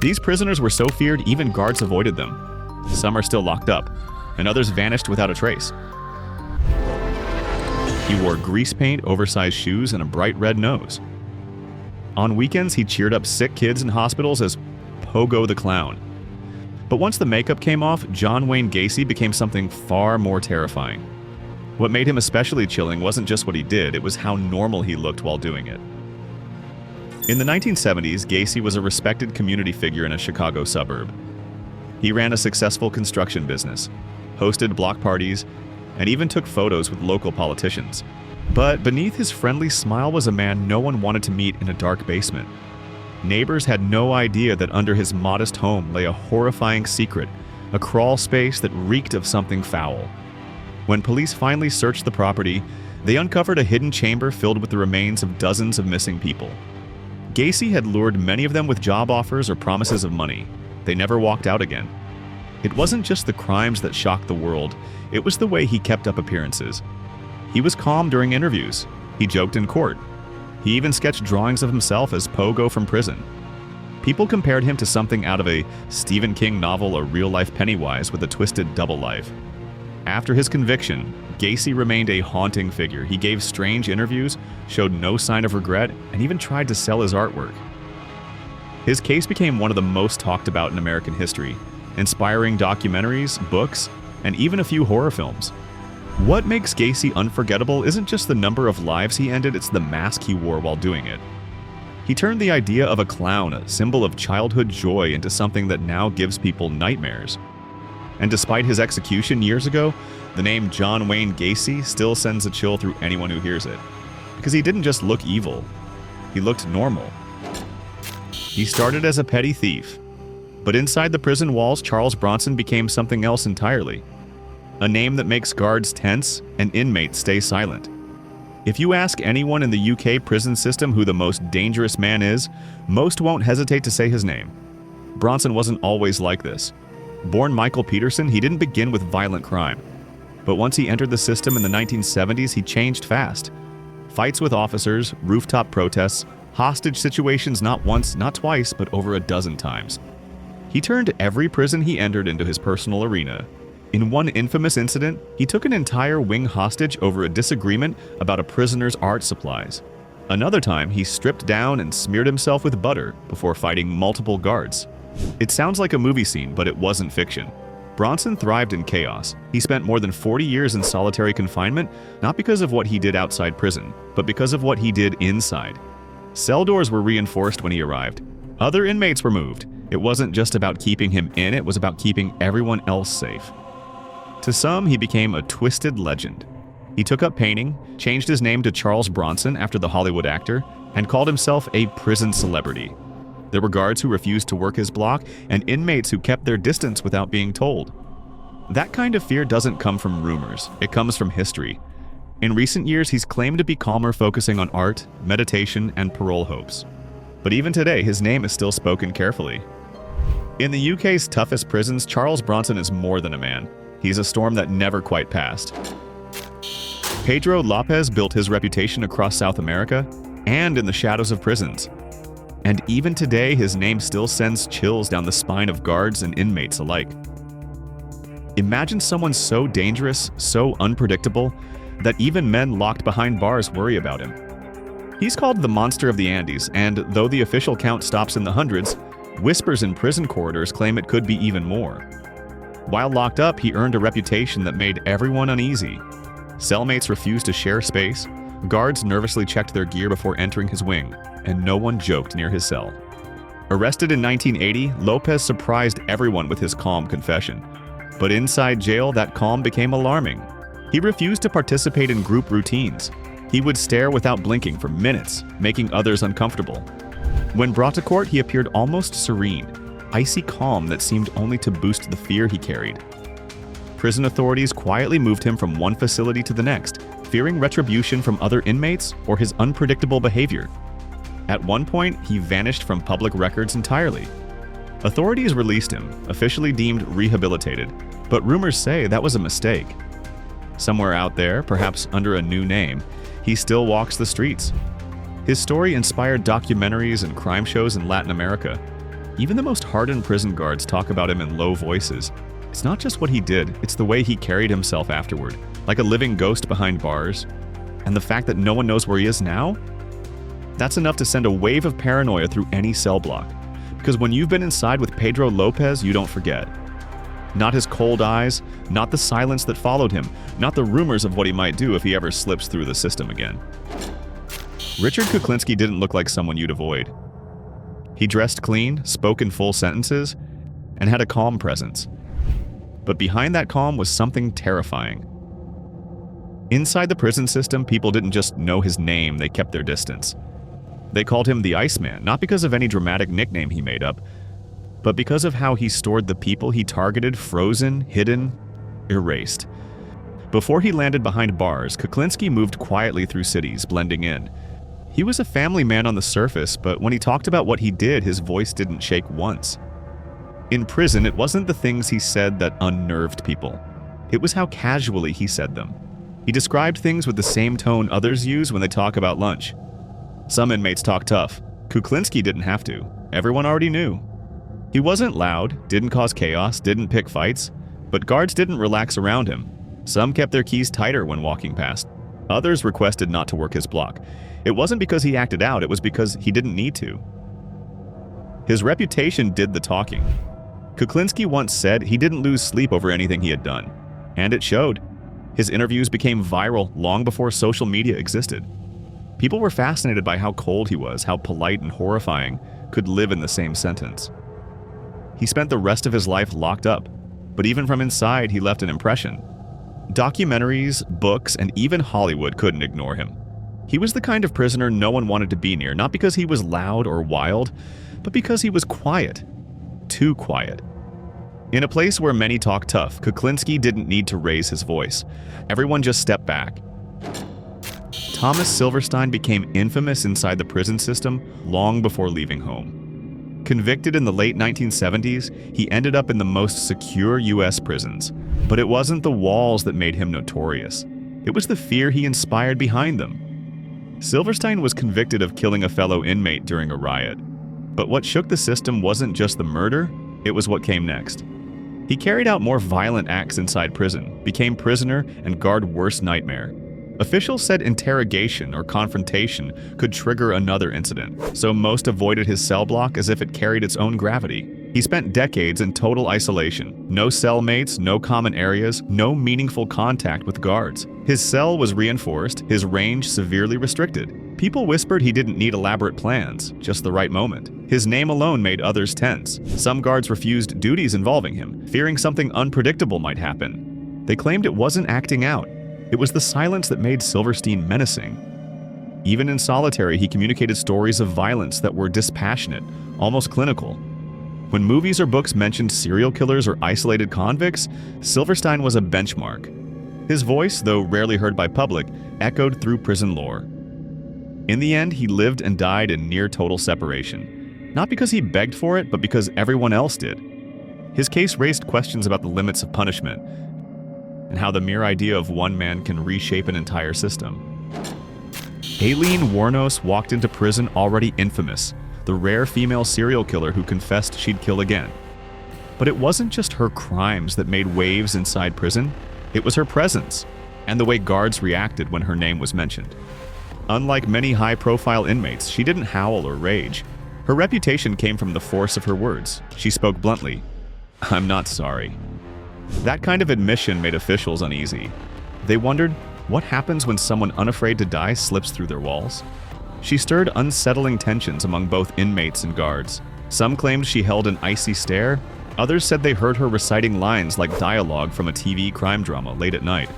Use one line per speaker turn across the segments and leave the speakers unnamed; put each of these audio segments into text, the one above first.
These prisoners were so feared even guards avoided them. Some are still locked up, and others vanished without a trace. He wore grease paint, oversized shoes, and a bright red nose. On weekends, he cheered up sick kids in hospitals as Pogo the Clown. But once the makeup came off, John Wayne Gacy became something far more terrifying. What made him especially chilling wasn't just what he did, it was how normal he looked while doing it. In the 1970s, Gacy was a respected community figure in a Chicago suburb. He ran a successful construction business, hosted block parties, and even took photos with local politicians. But beneath his friendly smile was a man no one wanted to meet in a dark basement. Neighbors had no idea that under his modest home lay a horrifying secret, a crawl space that reeked of something foul. When police finally searched the property, they uncovered a hidden chamber filled with the remains of dozens of missing people. Gacy had lured many of them with job offers or promises of money. They never walked out again. It wasn't just the crimes that shocked the world, it was the way he kept up appearances. He was calm during interviews. He joked in court. He even sketched drawings of himself as Pogo from prison. People compared him to something out of a Stephen King novel or real-life Pennywise with a twisted double life. After his conviction, Gacy remained a haunting figure. He gave strange interviews, showed no sign of regret, and even tried to sell his artwork. His case became one of the most talked about in American history, inspiring documentaries, books, and even a few horror films. What makes Gacy unforgettable isn't just the number of lives he ended, it's the mask he wore while doing it. He turned the idea of a clown, a symbol of childhood joy, into something that now gives people nightmares. And despite his execution years ago, the name John Wayne Gacy still sends a chill through anyone who hears it. Because he didn't just look evil, he looked normal. He started as a petty thief, but inside the prison walls, Charles Bronson became something else entirely. A name that makes guards tense and inmates stay silent. If you ask anyone in the UK prison system who the most dangerous man is, most won't hesitate to say his name. Bronson wasn't always like this. Born Michael Peterson, he didn't begin with violent crime. But once he entered the system in the 1970s, he changed fast. Fights with officers, rooftop protests, hostage situations not once, not twice, but over a dozen times. He turned every prison he entered into his personal arena. In one infamous incident, he took an entire wing hostage over a disagreement about a prisoner's art supplies. Another time, he stripped down and smeared himself with butter before fighting multiple guards. It sounds like a movie scene, but it wasn't fiction. Bronson thrived in chaos. He spent more than 40 years in solitary confinement, not because of what he did outside prison, but because of what he did inside. Cell doors were reinforced when he arrived. Other inmates were moved. It wasn't just about keeping him in, it was about keeping everyone else safe. To some, he became a twisted legend. He took up painting, changed his name to Charles Bronson after the Hollywood actor, and called himself a prison celebrity. There were guards who refused to work his block, and inmates who kept their distance without being told. That kind of fear doesn't come from rumors, it comes from history. In recent years, he's claimed to be calmer, focusing on art, meditation, and parole hopes. But even today, his name is still spoken carefully. In the UK's toughest prisons, Charles Bronson is more than a man. He's a storm that never quite passed. Pedro Lopez built his reputation across South America and in the shadows of prisons. And even today, his name still sends chills down the spine of guards and inmates alike. Imagine someone so dangerous, so unpredictable, that even men locked behind bars worry about him. He's called the Monster of the Andes, and though the official count stops in the hundreds, whispers in prison corridors claim it could be even more. While locked up, he earned a reputation that made everyone uneasy. Cellmates refused to share space, guards nervously checked their gear before entering his wing, and no one joked near his cell. Arrested in 1980, Lopez surprised everyone with his calm confession. But inside jail, that calm became alarming. He refused to participate in group routines. He would stare without blinking for minutes, making others uncomfortable. When brought to court, he appeared almost serene, icy calm that seemed only to boost the fear he carried. Prison authorities quietly moved him from one facility to the next, fearing retribution from other inmates or his unpredictable behavior. At one point, he vanished from public records entirely. Authorities released him, officially deemed rehabilitated, but rumors say that was a mistake. Somewhere out there, perhaps under a new name, he still walks the streets. His story inspired documentaries and crime shows in Latin America. Even the most hardened prison guards talk about him in low voices. It's not just what he did, it's the way he carried himself afterward, like a living ghost behind bars. And the fact that no one knows where he is now? That's enough to send a wave of paranoia through any cell block. Because when you've been inside with Pedro Lopez, you don't forget. Not his cold eyes, not the silence that followed him, not the rumors of what he might do if he ever slips through the system again. Richard Klinsky didn't look like someone you'd avoid. He dressed clean, spoke in full sentences, and had a calm presence. But behind that calm was something terrifying. Inside the prison system, people didn't just know his name, they kept their distance. They called him the Iceman, not because of any dramatic nickname he made up, but because of how he stored the people he targeted frozen, hidden, erased. Before he landed behind bars, Klinsky moved quietly through cities, blending in. He was a family man on the surface, but when he talked about what he did, his voice didn't shake once. In prison, it wasn't the things he said that unnerved people. It was how casually he said them. He described things with the same tone others use when they talk about lunch. Some inmates talk tough. Klinsky didn't have to. Everyone already knew. He wasn't loud, didn't cause chaos, didn't pick fights, but guards didn't relax around him. Some kept their keys tighter when walking past. Others requested not to work his block. It wasn't because he acted out, it was because he didn't need to. His reputation did the talking. Klinsky once said he didn't lose sleep over anything he had done, and it showed. His interviews became viral long before social media existed. People were fascinated by how cold he was, how polite and horrifying could live in the same sentence. He spent the rest of his life locked up, but even from inside, he left an impression. Documentaries, books, and even Hollywood couldn't ignore him. He was the kind of prisoner no one wanted to be near, not because he was loud or wild, but because he was quiet. Too quiet. In a place where many talk tough, Klinsky didn't need to raise his voice. Everyone just stepped back. Thomas Silverstein became infamous inside the prison system long before leaving home. Convicted in the late 1970s, he ended up in the most secure U.S. prisons. But it wasn't the walls that made him notorious. It was the fear he inspired behind them. Silverstein was convicted of killing a fellow inmate during a riot. But what shook the system wasn't just the murder, it was what came next. He carried out more violent acts inside prison, became prisoner, and guard worst nightmare. Officials said interrogation or confrontation could trigger another incident, so most avoided his cell block as if it carried its own gravity. He spent decades in total isolation. No cellmates, no common areas, no meaningful contact with guards. His cell was reinforced, his range severely restricted. People whispered he didn't need elaborate plans, just the right moment. His name alone made others tense. Some guards refused duties involving him, fearing something unpredictable might happen. They claimed it wasn't acting out. It was the silence that made Silverstein menacing. Even in solitary, he communicated stories of violence that were dispassionate, almost clinical. When movies or books mentioned serial killers or isolated convicts, Silverstein was a benchmark. His voice, though rarely heard by public, echoed through prison lore. In the end, he lived and died in near total separation. Not because he begged for it, but because everyone else did. His case raised questions about the limits of punishment, and how the mere idea of one man can reshape an entire system. Aileen Wuornos walked into prison already infamous, the rare female serial killer who confessed she'd kill again. But it wasn't just her crimes that made waves inside prison, it was her presence, and the way guards reacted when her name was mentioned. Unlike many high-profile inmates, she didn't howl or rage. Her reputation came from the force of her words. She spoke bluntly, "I'm not sorry." That kind of admission made officials uneasy. They wondered, what happens when someone unafraid to die slips through their walls? She stirred unsettling tensions among both inmates and guards. Some claimed she held an icy stare. Others said they heard her reciting lines like dialogue from a TV crime drama late at night.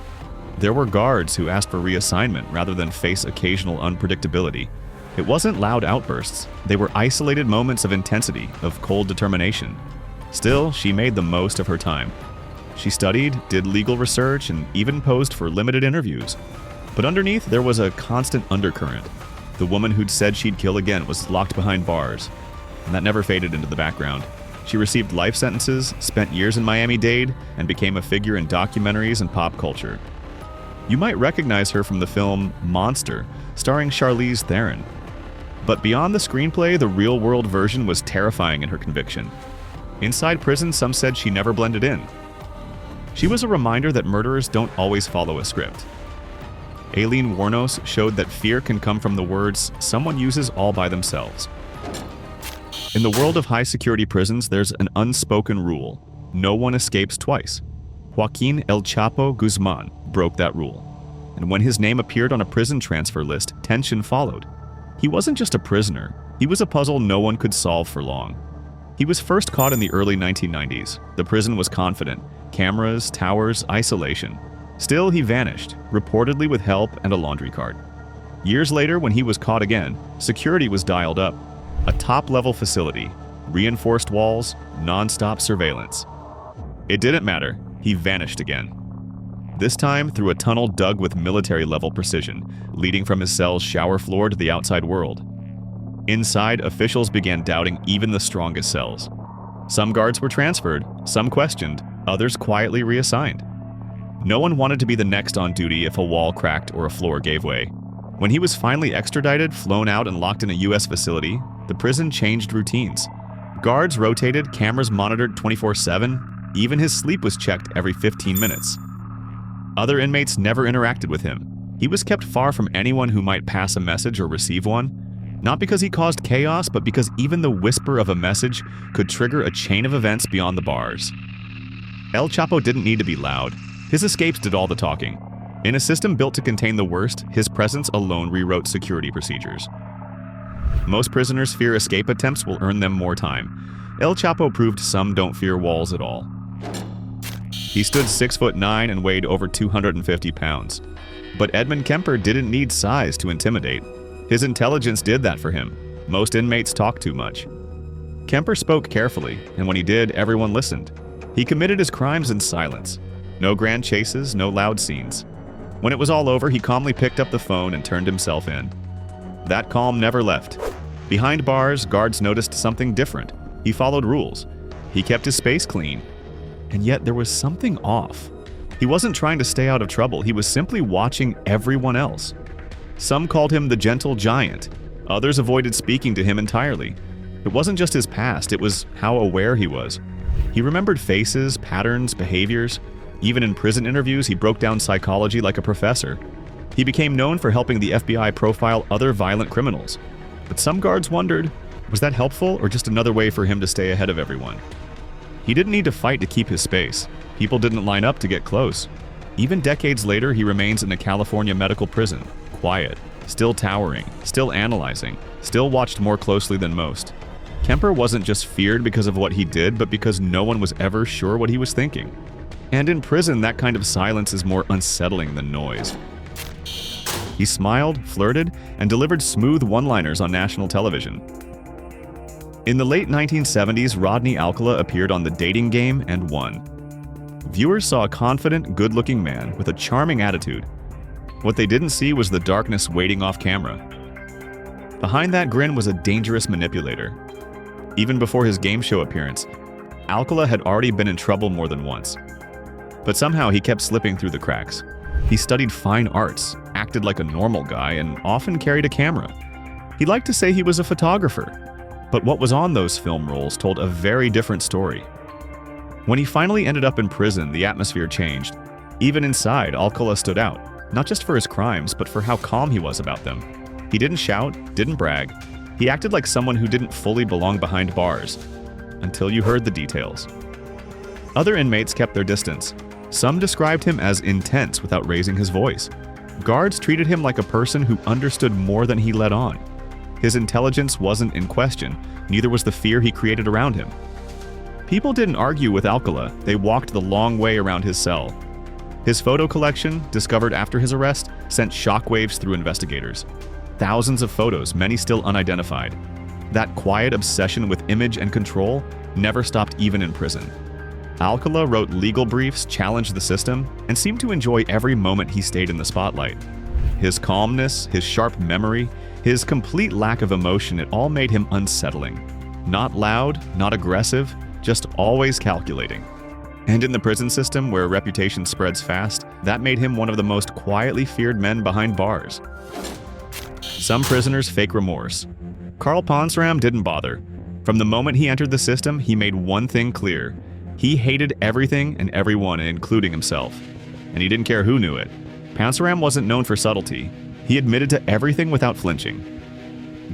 There were guards who asked for reassignment rather than face occasional unpredictability. It wasn't loud outbursts. They were isolated moments of intensity, of cold determination. Still, she made the most of her time. She studied, did legal research, and even posed for limited interviews. But underneath, there was a constant undercurrent. The woman who'd said she'd kill again was locked behind bars, and that never faded into the background. She received life sentences, spent years in Miami-Dade, and became a figure in documentaries and pop culture. You might recognize her from the film Monster, starring Charlize Theron. But beyond the screenplay, the real-world version was terrifying in her conviction. Inside prison, some said she never blended in. She was a reminder that murderers don't always follow a script. Aileen Wuornos showed that fear can come from the words someone uses all by themselves. In the world of high-security prisons, there's an unspoken rule. No one escapes twice. Joaquin El Chapo Guzman broke that rule. And when his name appeared on a prison transfer list, tension followed. He wasn't just a prisoner. He was a puzzle no one could solve for long. He was first caught in the early 1990s. The prison was confident. Cameras, towers, isolation. Still, he vanished, reportedly with help and a laundry cart. Years later, when he was caught again, security was dialed up. A top-level facility, reinforced walls, non-stop surveillance. It didn't matter. He vanished again. This time through a tunnel dug with military-level precision, leading from his cell's shower floor to the outside world. Inside, officials began doubting even the strongest cells. Some guards were transferred, some questioned, others quietly reassigned. No one wanted to be the next on duty if a wall cracked or a floor gave way. When he was finally extradited, flown out, and locked in a U.S. facility, the prison changed routines. Guards rotated, cameras monitored 24/7, even his sleep was checked every 15 minutes. Other inmates never interacted with him. He was kept far from anyone who might pass a message or receive one, not because he caused chaos, but because even the whisper of a message could trigger a chain of events beyond the bars. El Chapo didn't need to be loud. His escapes did all the talking. In a system built to contain the worst, his presence alone rewrote security procedures. Most prisoners fear escape attempts will earn them more time. El Chapo proved some don't fear walls at all. He stood 6'9" and weighed over 250 pounds. But Edmund Keer didn't need size to intimidate. His intelligence did that for him. Most inmates talk too much. Keer spoke carefully, and when he did, everyone listened. He committed his crimes in silence. No grand chases, no loud scenes. When it was all over, he calmly picked up the phone and turned himself in. That calm never left. Behind bars, guards noticed something different. He followed rules. He kept his space clean. And yet there was something off. He wasn't trying to stay out of trouble. He was simply watching everyone else. Some called him the gentle giant. Others avoided speaking to him entirely. It wasn't just his past, it was how aware he was. He remembered faces, patterns, behaviors. Even in prison interviews, he broke down psychology like a professor. He became known for helping the FBI profile other violent criminals. But some guards wondered, was that helpful or just another way for him to stay ahead of everyone? He didn't need to fight to keep his space. People didn't line up to get close. Even decades later, he remains in a California medical prison, quiet, still towering, still analyzing, still watched more closely than most. Keer wasn't just feared because of what he did, but because no one was ever sure what he was thinking. And in prison, that kind of silence is more unsettling than noise. He smiled, flirted, and delivered smooth one-liners on national television. In the late 1970s, Rodney Alkala appeared on The Dating Game and won. Viewers saw a confident, good-looking man with a charming attitude. What they didn't see was the darkness waiting off camera. Behind that grin was a dangerous manipulator. Even before his game show appearance, Alkala had already been in trouble more than once. But somehow he kept slipping through the cracks. He studied fine arts, acted like a normal guy, and often carried a camera. He liked to say he was a photographer. But what was on those film rolls told a very different story. When he finally ended up in prison, the atmosphere changed. Even inside, Alkala stood out, not just for his crimes, but for how calm he was about them. He didn't shout, didn't brag. He acted like someone who didn't fully belong behind bars, until you heard the details. Other inmates kept their distance. Some described him as intense without raising his voice. Guards treated him like a person who understood more than he let on. His intelligence wasn't in question, neither was the fear he created around him. People didn't argue with Alkala, they walked the long way around his cell. His photo collection, discovered after his arrest, sent shockwaves through investigators. Thousands of photos, many still unidentified. That quiet obsession with image and control never stopped even in prison. Alkala wrote legal briefs, challenged the system, and seemed to enjoy every moment he stayed in the spotlight. His calmness, his sharp memory, his complete lack of emotion, it all made him unsettling. Not loud, not aggressive, just always calculating. And in the prison system, where reputation spreads fast, that made him one of the most quietly feared men behind bars. Some prisoners fake remorse. Carl Ponseram didn't bother. From the moment he entered the system, he made one thing clear. He hated everything and everyone, including himself. And he didn't care who knew it. Ponseram wasn't known for subtlety. He admitted to everything without flinching.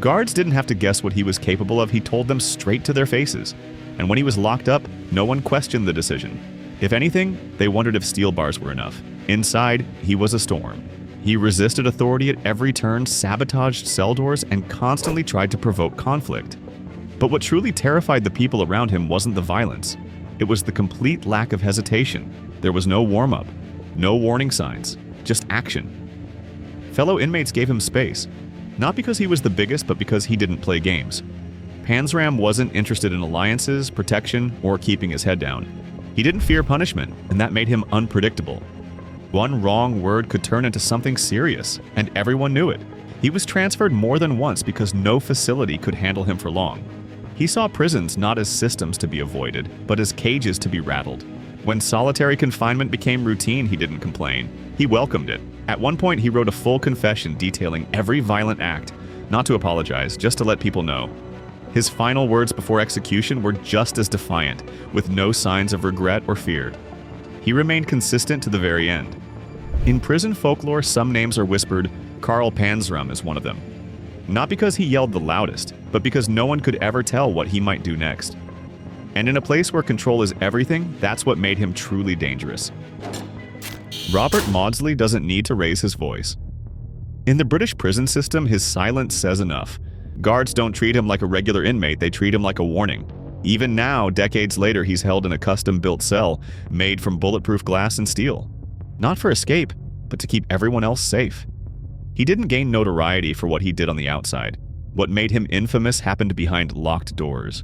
Guards didn't have to guess what he was capable of. He told them straight to their faces. And when he was locked up, no one questioned the decision. If anything, they wondered if steel bars were enough. Inside, he was a storm. He resisted authority at every turn, sabotaged cell doors, and constantly tried to provoke conflict. But what truly terrified the people around him wasn't the violence. It was the complete lack of hesitation. There was no warm-up, no warning signs, just action. Fellow inmates gave him space, not because he was the biggest, but because he didn't play games. Ponseram wasn't interested in alliances, protection, or keeping his head down. He didn't fear punishment, and that made him unpredictable. One wrong word could turn into something serious, and everyone knew it. He was transferred more than once because no facility could handle him for long. He saw prisons not as systems to be avoided, but as cages to be rattled. When solitary confinement became routine, he didn't complain. He welcomed it. At one point, he wrote a full confession detailing every violent act, not to apologize, just to let people know. His final words before execution were just as defiant, with no signs of regret or fear. He remained consistent to the very end. In prison folklore, some names are whispered. Carl Ponseram is one of them. Not because he yelled the loudest, but because no one could ever tell what he might do next. And in a place where control is everything, that's what made him truly dangerous. Robert Modsley doesn't need to raise his voice. In the British prison system, his silence says enough. Guards don't treat him like a regular inmate, they treat him like a warning. Even now, decades later, he's held in a custom-built cell made from bulletproof glass and steel. Not for escape, but to keep everyone else safe. He didn't gain notoriety for what he did on the outside. What made him infamous happened behind locked doors.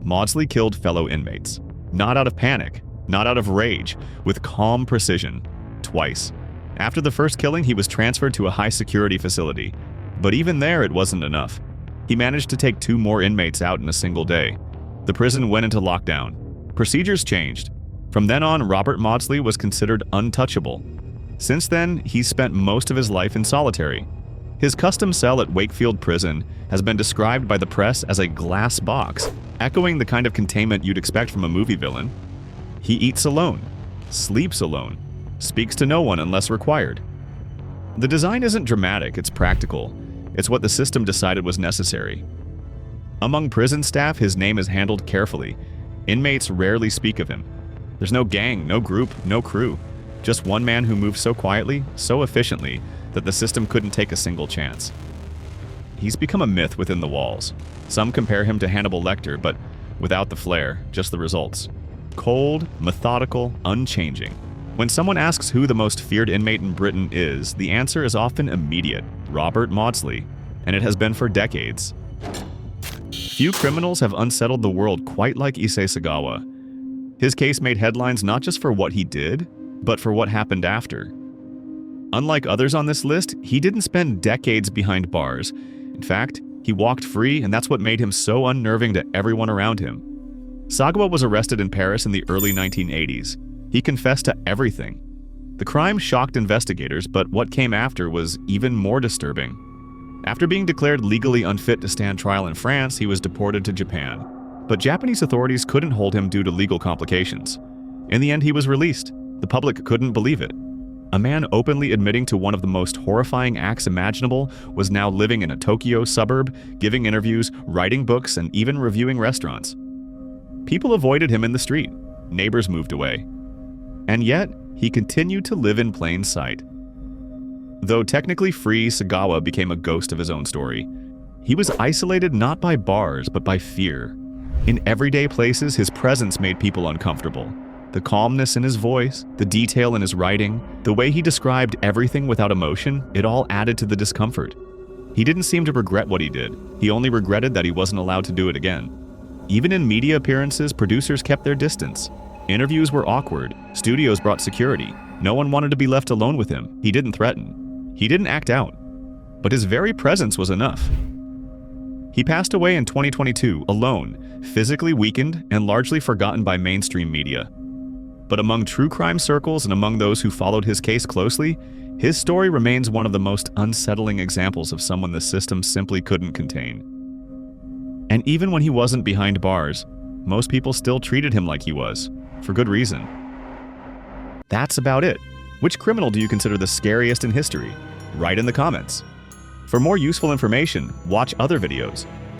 Modsley killed fellow inmates. Not out of panic, not out of rage, with calm precision. Twice. After the first killing, he was transferred to a high-security facility. But even there, it wasn't enough. He managed to take 2 more inmates out in a single day. The prison went into lockdown. Procedures changed. From then on, Robert Modsley was considered untouchable. Since then, he's spent most of his life in solitary. His custom cell at Wakefield Prison has been described by the press as a glass box, echoing the kind of containment you'd expect from a movie villain. He eats alone, sleeps alone, speaks to no one unless required. The design isn't dramatic, it's practical. It's what the system decided was necessary. Among prison staff, his name is handled carefully. Inmates rarely speak of him. There's no gang, no group, no crew. Just one man who moves so quietly, so efficiently, that the system couldn't take a single chance. He's become a myth within the walls. Some compare him to Hannibal Lecter, but without the flair, just the results. Cold, methodical, unchanging. When someone asks who the most feared inmate in Britain is, the answer is often immediate: Robert Modsley. And it has been for decades. Few criminals have unsettled the world quite like Eey Sagawa. His case made headlines not just for what he did, but for what happened after. Unlike others on this list, he didn't spend decades behind bars. In fact, he walked free, and that's what made him so unnerving to everyone around him. Sagawa was arrested in Paris in the early 1980s. He confessed to everything. The crime shocked investigators, but what came after was even more disturbing. After being declared legally unfit to stand trial in France, he was deported to Japan. But Japanese authorities couldn't hold him due to legal complications. In the end, he was released. The public couldn't believe it. A man openly admitting to one of the most horrifying acts imaginable was now living in a Tokyo suburb, giving interviews, writing books, and even reviewing restaurants. People avoided him in the street. Neighbors moved away. And yet, he continued to live in plain sight. Though technically free, Sagawa became a ghost of his own story. He was isolated not by bars, but by fear. In everyday places, his presence made people uncomfortable. The calmness in his voice, the detail in his writing, the way he described everything without emotion, it all added to the discomfort. He didn't seem to regret what he did. He only regretted that he wasn't allowed to do it again. Even in media appearances, producers kept their distance. Interviews were awkward. Studios brought security. No one wanted to be left alone with him. He didn't threaten. He didn't act out. But his very presence was enough. He passed away in 2022, alone, physically weakened, and largely forgotten by mainstream media. But among true crime circles and among those who followed his case closely, his story remains one of the most unsettling examples of someone the system simply couldn't contain. And even when he wasn't behind bars, most people still treated him like he was, for good reason. That's about it. Which criminal do you consider the scariest in history? Write in the comments. For more useful information, watch other videos